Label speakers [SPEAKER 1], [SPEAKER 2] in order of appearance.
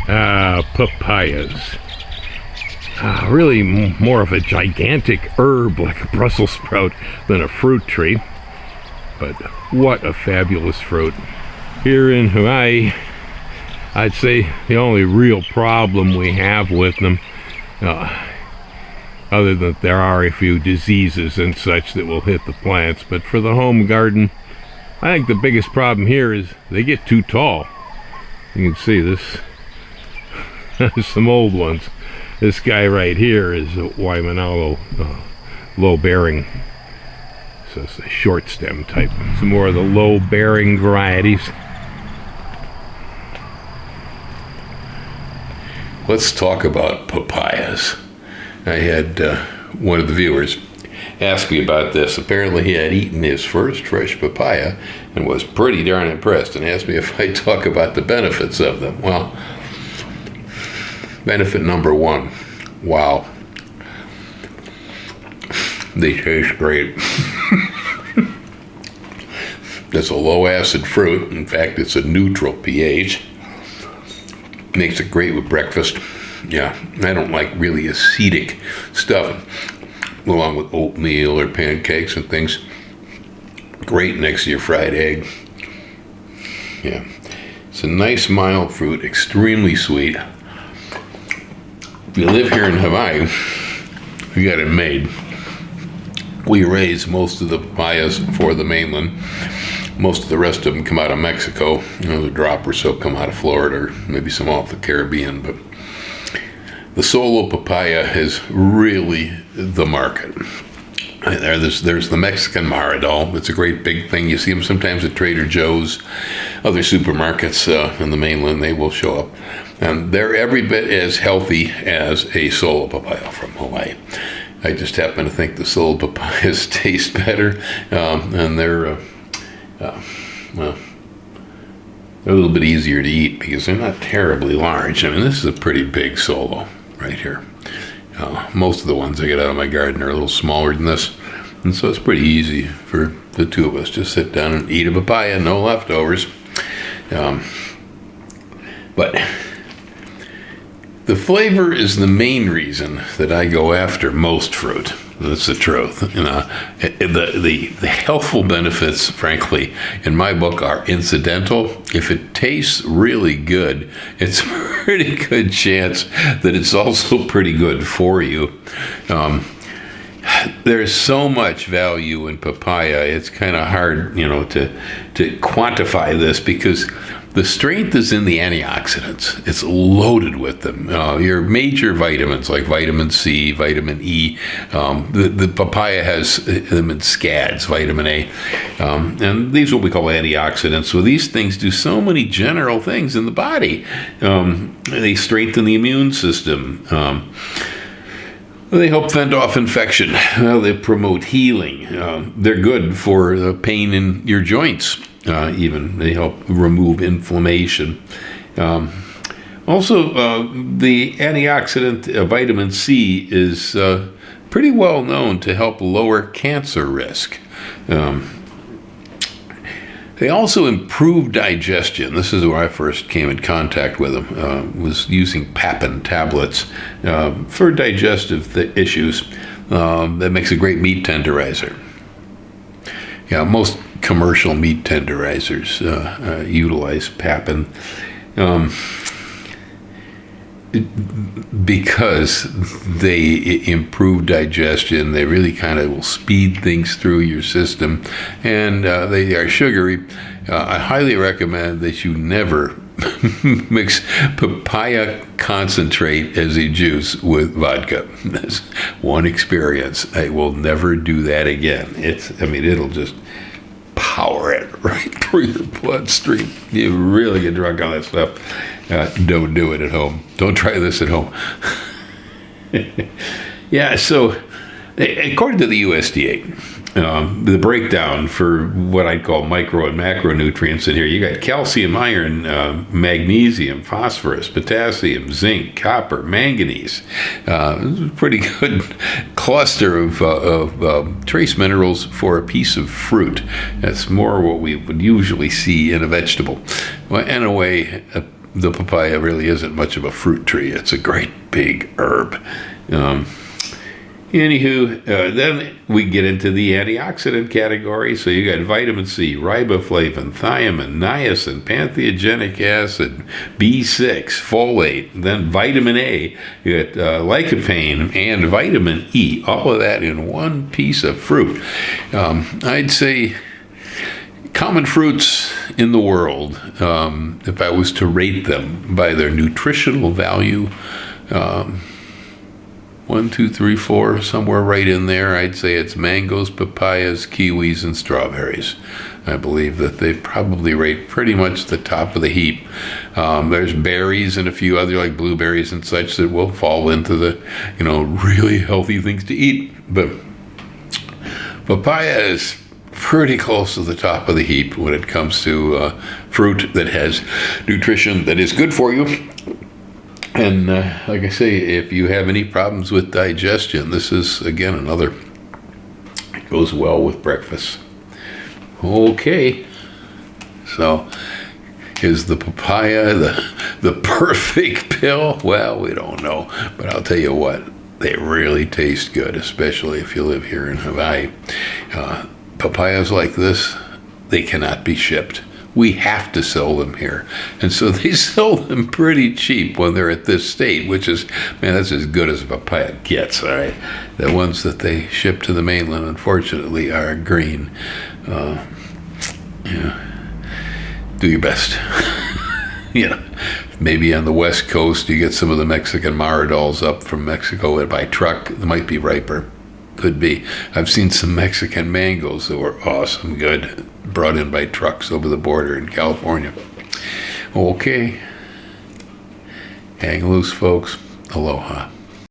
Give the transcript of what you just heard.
[SPEAKER 1] Papayas. Really more of a gigantic herb like a Brussels sprout than a fruit tree. But what a fabulous fruit. Here in Hawaii, I'd say the only real problem we have with them, other than there are a few diseases and such that will hit the plants, but for the home garden, I think the biggest problem here is they get too tall. You can see this. There's some old ones. This guy right here is a Waimanalo low-bearing. So it's a short stem type. Some more of the low-bearing varieties.
[SPEAKER 2] Let's talk about papayas. I had one of the viewers ask me about this. Apparently he had eaten his first fresh papaya and was pretty darn impressed and asked me if I'd talk about the benefits of them. Well, benefit number one, wow. They taste great. It's a low acid fruit. In fact, it's a neutral pH. Makes it great with breakfast. Yeah, I don't like really acidic stuff, along with oatmeal or pancakes and things. Great next to your fried egg. Yeah, it's a nice mild fruit, extremely sweet. If you live here in Hawaii, you got it made. We raise most of the papayas for the mainland. Most of the rest of them come out of Mexico. A drop or so come out of Florida, or maybe some off the Caribbean. But the solo papaya is really the market. There's the Mexican Maridol. It's a great big thing. You see them sometimes at Trader Joe's, other supermarkets in the mainland. They will show up. And they're every bit as healthy as a solo papaya from Hawaii. I just happen to think the solo papayas taste better, and they're a little bit easier to eat because they're not terribly large. I mean, this is a pretty big solo right here. Most of the ones I get out of my garden are a little smaller than this, and so it's pretty easy for the two of us to sit down and eat a papaya, no leftovers. But the flavor is the main reason that I go after most fruit. That's the truth. The healthful benefits, frankly, in my book are incidental. If it tastes really good, it's a pretty good chance that it's also pretty good for you. There's so much value in papaya. It's kind of hard, to quantify this because the strength is in the antioxidants. It's loaded with them. Your major vitamins like vitamin C, vitamin E. The papaya has them in scads, vitamin A. And these are what we call antioxidants. So these things do so many general things in the body. They strengthen the immune system. They help fend off infection. They promote healing. They're good for the pain in your joints. Even they help remove inflammation. Also, the antioxidant vitamin C is pretty well known to help lower cancer risk. They also improve digestion. This is where I first came in contact with them, was using Papin tablets for digestive issues. That makes a great meat tenderizer. Yeah, most commercial meat tenderizers utilize Papin because they improve digestion. They really kind of will speed things through your system, and they are sugary. I highly recommend that you never mix papaya concentrate as a juice with vodka. That's one experience. I will never do that again. It'll just power it right through your bloodstream. You really get drunk on that stuff. Don't do it at home. Don't try this at home. Yeah, so according to the USDA, the breakdown for what I'd call micro and macronutrients in here, you got calcium, iron, magnesium, phosphorus, potassium, zinc, copper, manganese. This is a pretty good cluster of trace minerals for a piece of fruit. That's more what we would usually see in a vegetable. Well, in a way, the papaya really isn't much of a fruit tree. It's a great big herb. Then we get into the antioxidant category. So you got vitamin C, riboflavin, thiamine, niacin, pantheogenic acid, B6, folate, then vitamin A, you got lycopene, and vitamin E. All of that in one piece of fruit. I'd say common fruits in the world, if I was to rate them by their nutritional value, 1, 2, 3, 4, somewhere right in there, I'd say it's mangoes, papayas, kiwis, and strawberries. I believe that they probably rate pretty much the top of the heap. There's berries and a few other, like blueberries and such, that will fall into the, really healthy things to eat. But papaya is pretty close to the top of the heap when it comes to fruit that has nutrition that is good for you. And like I say, if you have any problems with digestion, this is, again, another, it goes well with breakfast. Okay, so is the papaya the perfect pill? Well, we don't know, but I'll tell you what, they really taste good, especially if you live here in Hawaii. Papayas like this, they cannot be shipped. We have to sell them here. And so they sell them pretty cheap when they're at this state, which is, man, that's as good as a papaya gets, all right? The ones that they ship to the mainland, unfortunately, are green. Do your best. Maybe on the West Coast, you get some of the Mexican Maridals up from Mexico by truck. They might be riper. Could be. I've seen some Mexican mangoes that were awesome, good, brought in by trucks over the border in California. Okay. Hang loose, folks. Aloha.